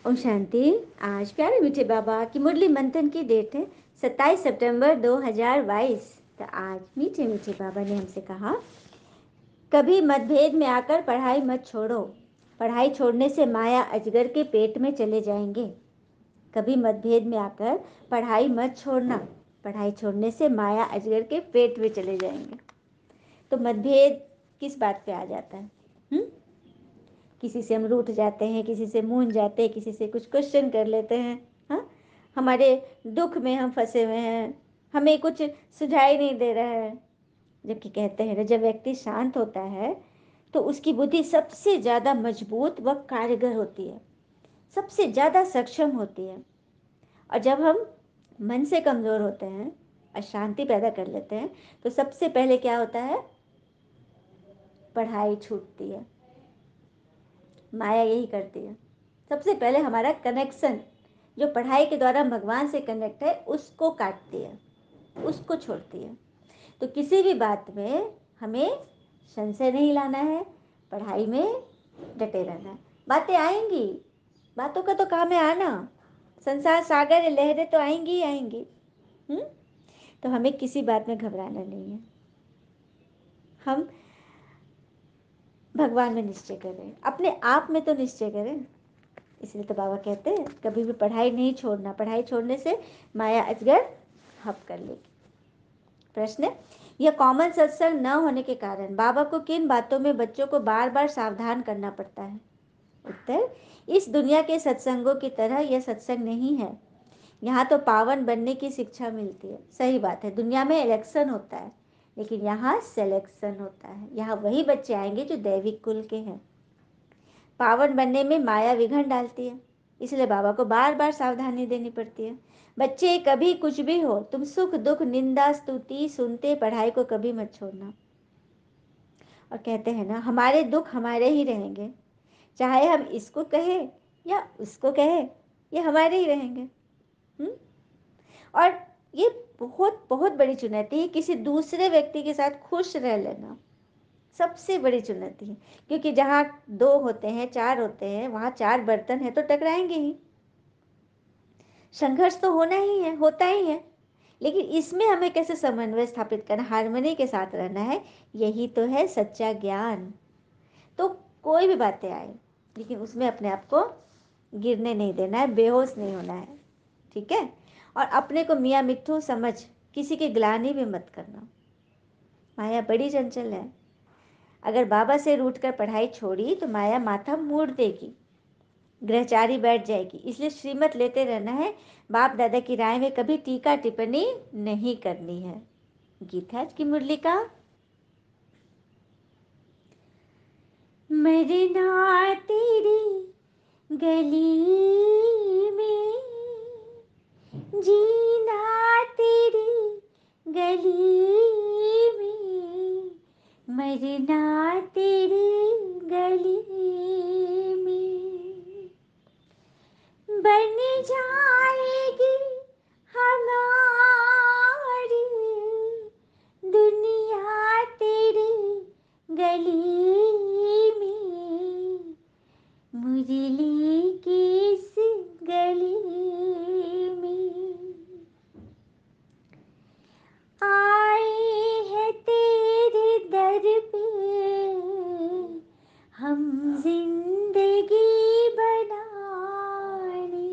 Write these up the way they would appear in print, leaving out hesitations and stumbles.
ओम शांति। आज प्यारे मीठे बाबा की मुरली मंथन की डेट है 27 सितंबर 2022। तो आज मीठे मीठे बाबा ने हमसे कहा, कभी मतभेद में आकर पढ़ाई मत छोड़ो, पढ़ाई छोड़ने से माया अजगर के पेट में चले जाएंगे। कभी मतभेद में आकर पढ़ाई मत छोड़ना, पढ़ाई छोड़ने से माया अजगर के पेट में चले जाएंगे। तो मतभेद किस बात पे आ जाता है? किसी से हम रूठ जाते हैं, किसी से मूंझ जाते हैं, किसी से कुछ क्वेश्चन कर लेते हैं। हाँ, हमारे दुख में हम फंसे हुए हैं, हमें कुछ सुझाई नहीं दे रहा है। जबकि कहते हैं ना, जब व्यक्ति शांत होता है तो उसकी बुद्धि सबसे ज़्यादा मजबूत व कारगर होती है, सबसे ज़्यादा सक्षम होती है। और जब हम मन से कमज़ोर होते हैं, अशांति पैदा कर लेते हैं, तो सबसे पहले क्या होता है? पढ़ाई छूटती है। माया यही करती है। सबसे पहले हमारा कनेक्शन जो पढ़ाई के द्वारा भगवान से कनेक्ट है, उसको काटती है, उसको छोड़ती है। तो किसी भी बात में हमें संशय नहीं लाना है, पढ़ाई में डटे रहना है। बातें आएंगी, बातों का तो काम है आना। संसार सागर लहरें तो आएंगी ही आएंगी। तो हमें किसी बात में घबराना नहीं है। हम भगवान में निश्चय करें, अपने आप में तो निश्चय करें। इसलिए तो बाबा कहते हैं, कभी भी पढ़ाई नहीं छोड़ना, पढ़ाई छोड़ने से माया अजगर हप कर लेगी। प्रश्न, यह कॉमन सत्संग न होने के कारण बाबा को किन बातों में बच्चों को बार बार सावधान करना पड़ता है? उत्तर, इस दुनिया के सत्संगों की तरह यह सत्संग नहीं है। यहाँ तो पावन बनने की शिक्षा मिलती है। सही बात है, दुनिया में इलेक्शन होता है, लेकिन यहाँ सिलेक्शन होता है। यहाँ वही बच्चे आएंगे जो दैविक कुल के हैं। पावन बनने में माया विघन डालती है, इसलिए बाबा को बार बार सावधानी देनी पड़ती है। बच्चे, कभी कुछ भी हो, तुम सुख दुख निंदा स्तुति सुनते पढ़ाई को कभी मत छोड़ना। और कहते हैं ना, हमारे दुख हमारे ही रहेंगे, चाहे हम इसको कहें या उसको कहें, ये हमारे ही रहेंगे। और ये बहुत बहुत बड़ी चुनौती है, किसी दूसरे व्यक्ति के साथ खुश रह लेना सबसे बड़ी चुनौती है। क्योंकि जहाँ दो होते हैं, चार होते हैं, वहाँ चार बर्तन है तो टकराएंगे ही, संघर्ष तो होना ही है, होता ही है। लेकिन इसमें हमें कैसे समन्वय स्थापित करना, हार्मनी के साथ रहना है, यही तो है सच्चा ज्ञान। तो कोई भी बातें आए, लेकिन उसमें अपने आप को गिरने नहीं देना है, बेहोश नहीं होना है, ठीक है। और अपने को मियाँ मिट्ठू समझ किसी की ग्लानि भी मत करना। माया बड़ी चंचल है। अगर बाबा से रूठ कर पढ़ाई छोड़ी तो माया माथा मोड़ देगी, ग्रहचारी बैठ जाएगी। इसलिए श्रीमत लेते रहना है, बाप दादा की राय में कभी टीका टिप्पणी नहीं करनी है। गीत है आज की मुरली का, मरना तेरी गली में, जीना तेरी गली में, मरना तेरी गली में, बन जाएगी हमारी दुनिया तेरी गली में, मुरली की इस गली में, आए हैं तेरे दर पे हम जिंदगी बनाने,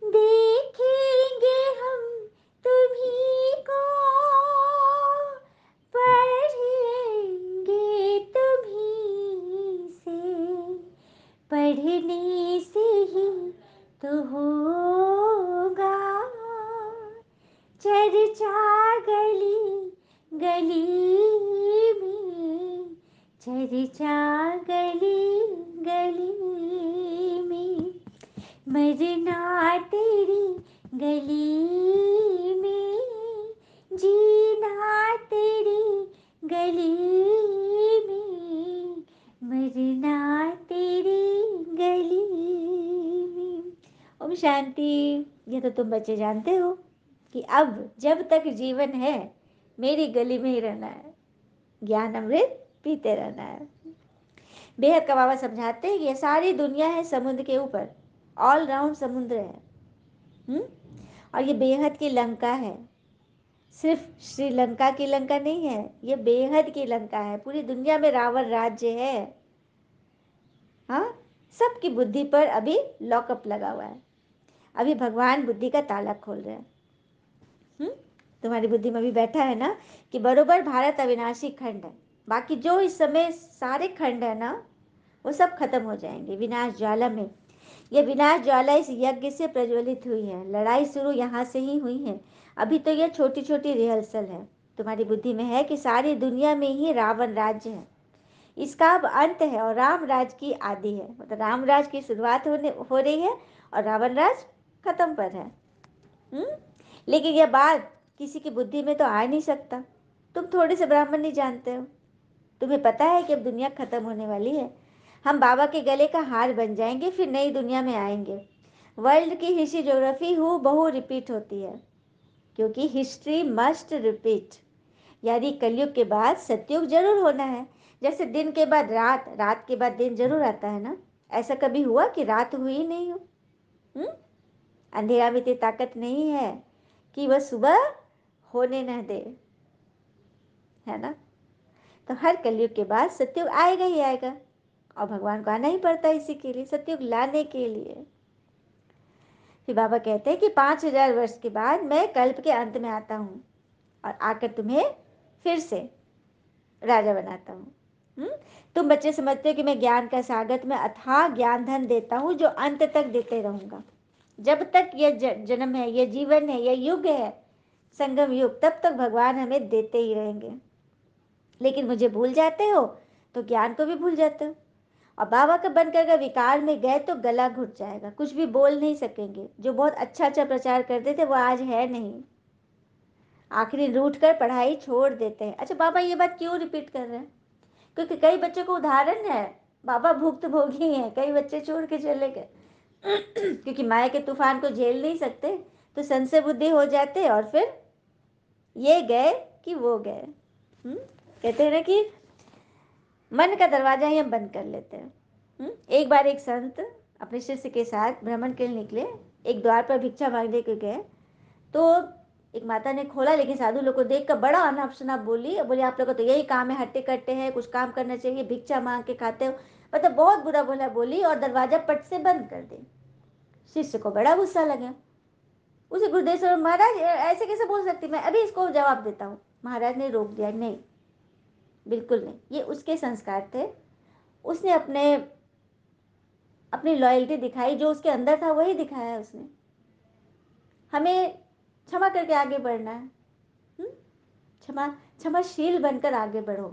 देखेंगे हम तुम्हीं को, पढ़ेंगे तुम्हीं से, पढ़ने से ही तो होगा चर्चा गली गली में, चर्चा गली गली में, मरना तेरी गली में, जीना तेरी गली में, मरना तेरी गली में। ओम शांति। यह तो तुम बच्चे जानते हो कि अब जब तक जीवन है मेरी गली में ही रहना है, ज्ञान अमृत पीते रहना है। बेहद का बाबा समझाते हैं कि ये सारी दुनिया है समुद्र के ऊपर, ऑल राउंड समुद्र है। और ये बेहद की लंका है, सिर्फ श्रीलंका की लंका नहीं है, ये बेहद की लंका है। पूरी दुनिया में रावण राज्य है। हाँ, सबकी बुद्धि पर अभी लॉकअप लगा हुआ है। अभी भगवान बुद्धि का ताला खोल रहे हैं। तुम्हारी बुद्धि में भी बैठा है ना कि बरोबर भारत अविनाशी खंड है, बाकी जो इस समय सारे खंड है ना वो सब खत्म हो जाएंगे विनाश ज्वाला में। ये विनाश ज्वाला इस यज्ञ से प्रज्वलित हुई है, लड़ाई शुरू यहाँ से ही हुई है। अभी तो ये छोटी छोटी रिहर्सल है। तुम्हारी बुद्धि में है कि सारी दुनिया में ही रावण राज्य है, इसका अब अंत है और राम राज की आदि है। मतलब राम राज की शुरुआत हो रही है और रावण राज खत्म पर है। लेकिन यह बात किसी की बुद्धि में तो आ नहीं सकता। तुम थोड़े से ब्राह्मण नहीं जानते हो, तुम्हें पता है कि अब दुनिया खत्म होने वाली है। हम बाबा के गले का हार बन जाएंगे, फिर नई दुनिया में आएंगे। वर्ल्ड की हिस्ट्री ज्योग्राफी हु बहु रिपीट होती है, क्योंकि हिस्ट्री मस्ट रिपीट। यानी कलयुग के बाद सतयुग जरूर होना है। जैसे दिन के बाद रात, रात के बाद दिन जरूर आता है ना। ऐसा कभी हुआ कि रात हुई ही नहीं हो? अंधेरा में इतनी ताकत नहीं है कि वह सुबह होने न दे, है ना। तो हर कलयुग के बाद सतयुग आएगा ही आएगा, और भगवान को आना ही पड़ता है इसी के लिए, सतयुग लाने के लिए। फिर बाबा कहते हैं कि 5000 वर्ष के बाद मैं कल्प के अंत में आता हूँ और आकर तुम्हें फिर से राजा बनाता हूँ। तुम बच्चे समझते हो कि मैं ज्ञान का सागर में अथाह ज्ञान धन देता हूँ जो अंत तक देते रहूंगा। जब तक यह जन्म है, यह जीवन है, यह युग है, संगम युग, तब तक भगवान हमें देते ही रहेंगे। लेकिन मुझे भूल जाते हो तो ज्ञान को भी भूल जाते हो, और बाबा का बनकर अगर विकार में गए तो गला घुट जाएगा, कुछ भी बोल नहीं सकेंगे। जो बहुत अच्छा अच्छा प्रचार करते थे वो आज है नहीं, आखिरी रूठ कर पढ़ाई छोड़ देते हैं। अच्छा, बाबा ये बात क्यों रिपीट कर रहे हैं? क्योंकि कई बच्चों को उदाहरण है, बाबा भुक्त भोगी हैं, कई बच्चे छोड़ के चले गए क्योंकि माया के तूफान को झेल नहीं सकते, तो संशय बुद्धि हो जाते और फिर ये गए कि वो गए। कहते हैं ना कि मन का दरवाजा ही हम बंद कर लेते हैं। एक बार एक संत अपने शिष्य के साथ भ्रमण के लिए निकले। एक द्वार पर भिक्षा मांगने के गए तो एक माता ने खोला, लेकिन साधु लोग को देखकर बड़ा अनाप शनाप बोली, बोले आप लोग को तो यही काम है, हट्टे कट्टे हैं, कुछ काम करना चाहिए, भिक्षा मांग के खाते हो। मतलब बहुत बुरा बोला बोली और दरवाजा पट से बंद कर दी। शिष्य को बड़ा गुस्सा लगा। उसे गुरुदेव सर, महाराज ऐसे कैसे बोल सकती, मैं अभी इसको जवाब देता हूँ। महाराज ने रोक दिया, नहीं बिल्कुल नहीं, ये उसके संस्कार थे, उसने अपने अपनी लॉयल्टी दिखाई, जो उसके अंदर था वही दिखाया उसने। हमें क्षमा करके आगे बढ़ना है। क्षमा क्षमाशील बनकर आगे बढ़ो।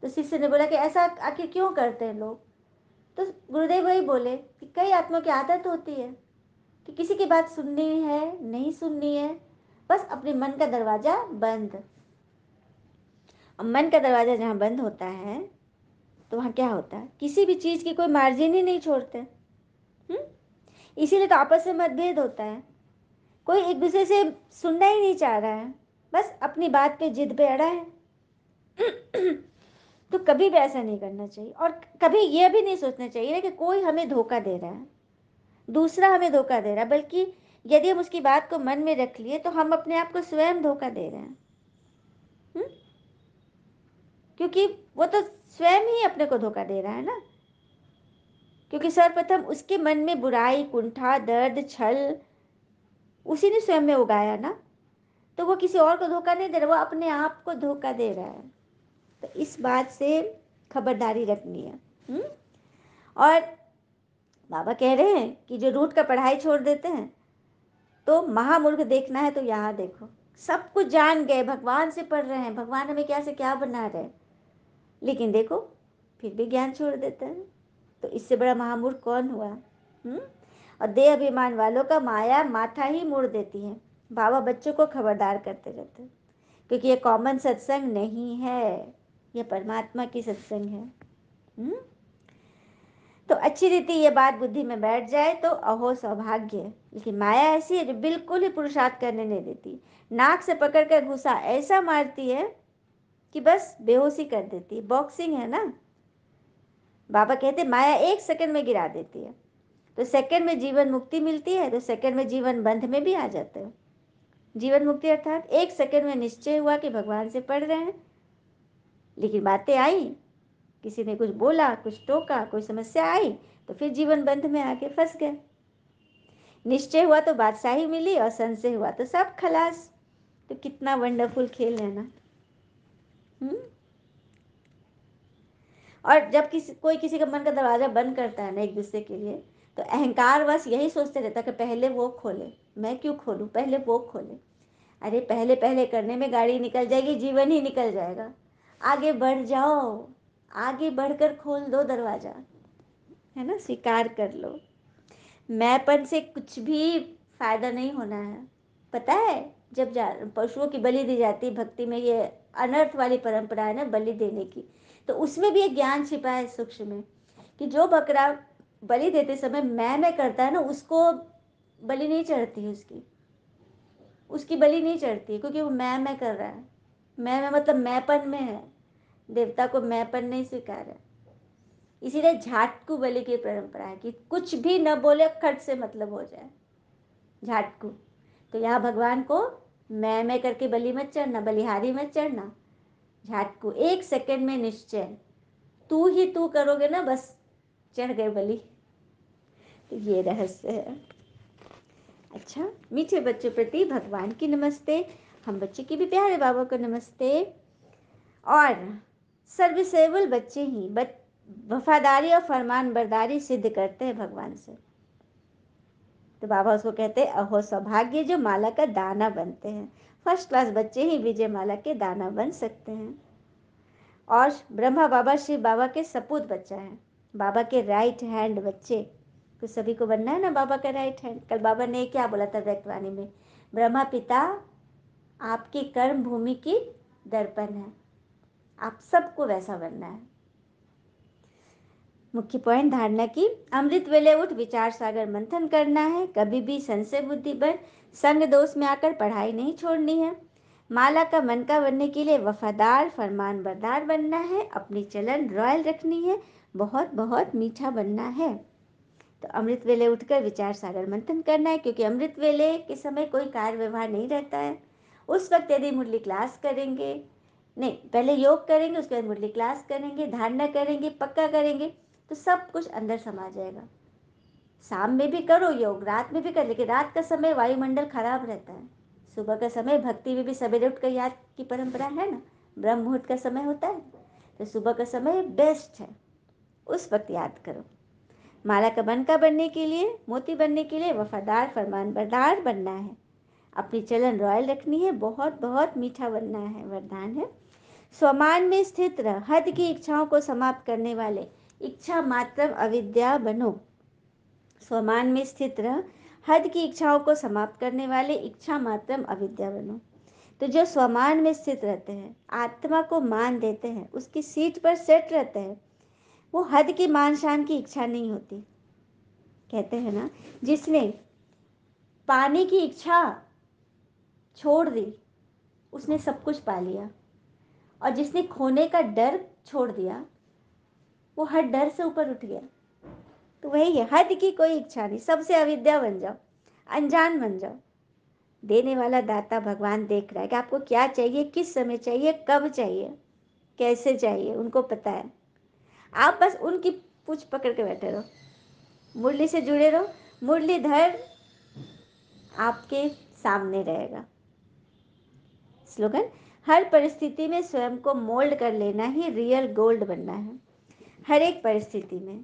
तो शिष्य ने बोला कि ऐसा आखिर क्यों करते हैं लोग? तो गुरुदेव वही बोले कि कई आत्माओं की आदत होती है कि किसी की बात सुननी है, नहीं सुननी है, बस अपने मन का दरवाजा बंद। और मन का दरवाजा जहाँ बंद होता है तो वहाँ क्या होता है, किसी भी चीज़ की कोई मार्जिन ही नहीं छोड़ते। इसीलिए तो आपस में मतभेद होता है, कोई एक दूसरे से सुनना ही नहीं चाह रहा है, बस अपनी बात पे जिद पे अड़ा है। तो कभी भी ऐसा नहीं करना चाहिए, और कभी यह भी नहीं सोचना चाहिए कि कोई हमें धोखा दे रहा है, दूसरा हमें धोखा दे रहा है, बल्कि यदि हम उसकी बात को मन में रख लिए तो हम अपने आप को स्वयं धोखा दे रहे हैं। क्योंकि वो तो स्वयं ही अपने को धोखा दे रहा है ना, क्योंकि सर्वप्रथम उसके मन में बुराई, कुंठा, दर्द, छल उसी ने स्वयं में उगाया ना। तो वो किसी और को धोखा नहीं दे रहा, वो अपने आप को धोखा दे रहा है। तो इस बात से खबरदारी रखनी है। और बाबा कह रहे हैं कि जो रूट का पढ़ाई छोड़ देते हैं तो महामूर्ख देखना है तो यहाँ देखो, सब कुछ जान गए, भगवान से पढ़ रहे हैं, भगवान हमें क्या से क्या बना रहे हैं, लेकिन देखो फिर भी ज्ञान छोड़ देते हैं। तो इससे बड़ा महामूर्ख कौन हुआ? और देह अभिमान वालों का माया माथा ही मोड़ देती है। बाबा बच्चों को खबरदार करते रहते हैं, क्योंकि ये कॉमन सत्संग नहीं है, यह परमात्मा की सत्संग है। तो अच्छी रीति ये बात बुद्धि में बैठ जाए तो अहो सौभाग्य। लेकिन माया ऐसी है जो बिल्कुल ही पुरुषार्थ करने नहीं देती, नाक से पकड़कर घुसा ऐसा मारती है कि बस बेहोशी कर देती है। बॉक्सिंग है ना, बाबा कहते माया 1 सेकंड में गिरा देती है। तो सेकंड में जीवन मुक्ति मिलती है, तो सेकंड में जीवन बंध में भी आ जाते हो। जीवन मुक्ति अर्थात 1 सेकंड में निश्चय हुआ कि भगवान से पढ़ रहे हैं, लेकिन बातें आई, किसी ने कुछ बोला, कुछ टोका, कोई समस्या आई, तो फिर जीवन बंध में आके फंस गए। निश्चय हुआ तो बादशाही मिली और संशय हुआ तो सब खलास। तो कितना वंडरफुल खेल है ना। और जब कोई किसी का मन का दरवाजा बंद करता है ना एक दूसरे के लिए, तो अहंकार बस यही सोचते रहता है कि पहले वो खोले, मैं क्यों खोलूं, पहले वो खोले। अरे पहले पहले करने में गाड़ी निकल जाएगी, जीवन ही निकल जाएगा। आगे बढ़ जाओ, आगे बढ़कर खोल दो दरवाजा, है ना, स्वीकार कर लो। मैंपन से कुछ भी फायदा नहीं होना है। पता है, जब पशुओं की बलि दी जाती है भक्ति में, ये अनर्थ वाली परंपरा है ना बलि देने की, तो उसमें भी एक ज्ञान छिपा है सूक्ष्म में, कि जो बकरा बलि देते समय मैं करता है ना, उसको बलि नहीं चढ़ती है, उसकी बलि नहीं चढ़ती है, क्योंकि वो मैं कर रहा है। मैं मतलब मैंपन में है, देवता को मैंपन नहीं स्वीकार है। इसीलिए झाटकू बलि की परंपरा है कि कुछ भी न बोले, खट से मतलब हो जाए, झाटकू। तो यहाँ भगवान को मैं करके बलि मत चढ़ना, बलिहारी मत चढ़ना, झाटकू 1 सेकंड में निश्चय, तू ही तू करोगे ना, बस चढ़ गए बलि। तो ये रहस्य है। अच्छा, मीठे बच्चों प्रति भगवान की नमस्ते, हम बच्चे की भी प्यारे बाबा को नमस्ते। और सर्विसेबल बच्चे ही वफादारी और फरमान बरदारी सिद्ध करते हैं भगवान से। तो बाबा उसको कहते हैं अहो सौभाग्य जो माला का दाना बनते हैं। फर्स्ट क्लास बच्चे ही विजय माला के दाना बन सकते हैं। और ब्रह्मा बाबा शिव बाबा के सपूत बच्चा है, बाबा के राइट हैंड बच्चे। तो सभी को बनना है ना बाबा का राइट हैंड। कल बाबा ने क्या बोला था व्यक्तवाणी में, ब्रह्मा पिता आपकी कर्म भूमि की दर्पण है, आप सबको वैसा बनना है। मुख्य पॉइंट धारणा की, अमृत वेले उठ विचार सागर मंथन करना है, कभी भी संशय बुद्धि पर संग दोष में आकर पढ़ाई नहीं छोड़नी है। माला का मन का बनने के लिए वफादार फरमान बरदार बनना है, अपनी चलन रॉयल रखनी है, बहुत बहुत मीठा बनना है। तो अमृत वेले उठकर विचार सागर मंथन करना है, क्योंकि अमृत वेले के समय कोई कार्य व्यवहार नहीं रहता है। उस वक्त यदि मुरली क्लास करेंगे, नहीं पहले योग करेंगे, उसके बाद मुरली क्लास करेंगे, धारणा करेंगे, पक्का करेंगे, तो सब कुछ अंदर समा जाएगा। शाम में भी करो योग, रात में भी कर, लेकिन रात का समय वायुमंडल खराब रहता है। सुबह का समय भक्ति में भी सवेरे उठकर याद की परंपरा है ना, ब्रह्म मुहूर्त का समय होता है, तो सुबह का समय बेस्ट है, उस वक्त याद करो। माला का बनका बनने के लिए, मोती बनने के लिए वफादार फरमान बरदार बनना है, अपनी चलन रॉयल रखनी है, बहुत बहुत मीठा बनना है, वरदान है। स्वमान में स्थित रह, हद की इच्छाओं को समाप्त करने वाले इच्छा मात्रम अविद्या बनो। स्वमान में स्थित रह, हद की इच्छाओं को समाप्त करने वाले इच्छा मात्रम अविद्या बनो। तो जो स्वमान में स्थित रहते हैं, आत्मा को मान देते हैं, उसकी सीट पर सेट रहते हैं, वो हद की मान शान की इच्छा नहीं होती। कहते हैं ना, जिसने पाने की इच्छा छोड़ दी उसने सब कुछ पा लिया, और जिसने खोने का डर छोड़ दिया वो हर डर से ऊपर उठ गया। तो वही है, हद की कोई इच्छा नहीं, सबसे अविद्या बन जाओ, अनजान बन जाओ। देने वाला दाता भगवान देख रहा है कि आपको क्या चाहिए, किस समय चाहिए, कब चाहिए, कैसे चाहिए, उनको पता है। आप बस उनकी पूछ पकड़ के बैठे रहो, मुरली से जुड़े रहो, मुरलीधर आपके सामने रहेगा। स्लोगन, हर परिस्थिति में स्वयं को मोल्ड कर लेना ही रियल गोल्ड बनना है। हर एक परिस्थिति में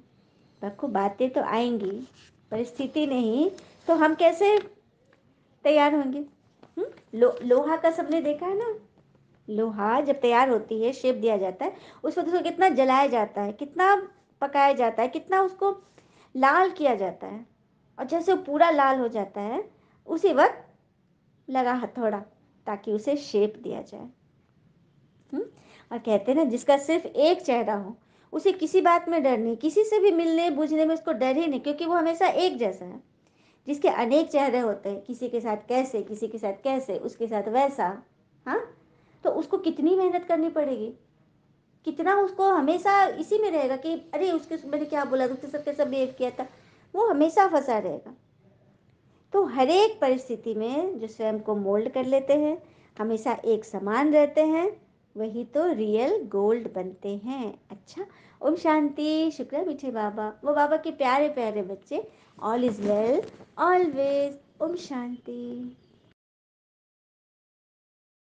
रखो, बातें तो आएंगी, परिस्थिति नहीं तो हम कैसे तैयार होंगे। लोहा का सबने देखा है ना, लोहा जब तैयार होती है, शेप दिया जाता है, उस वक्त उसको कितना जलाया जाता है, कितना पकाया जाता है, कितना उसको लाल किया जाता है, और जैसे वो पूरा लाल हो जाता है उसी वक्त लगा हथौड़ा ताकि उसे शेप दिया जाए। और कहते हैं ना, जिसका सिर्फ एक चेहरा हो उसे किसी बात में डर नहीं, किसी से भी मिलने बुझने में उसको डर ही नहीं, क्योंकि वो हमेशा एक जैसा है। जिसके अनेक चेहरे होते हैं, किसी के साथ कैसे, किसी के साथ कैसे, उसके साथ वैसा, हाँ, तो उसको कितनी मेहनत करनी पड़ेगी। कितना उसको हमेशा इसी में रहेगा कि अरे उसके मैंने क्या बोला, उसके साथ कैसा बिहेव किया था, वो हमेशा फंसा रहेगा। तो हर एक परिस्थिति में जो स्वयं को मोल्ड कर लेते हैं, हमेशा एक समान रहते हैं, वही तो रियल गोल्ड बनते हैं। अच्छा, ओम शांति। शुक्र है मीठे बाबा, वो बाबा के प्यारे प्यारे बच्चे। All is well always. ओम शांति।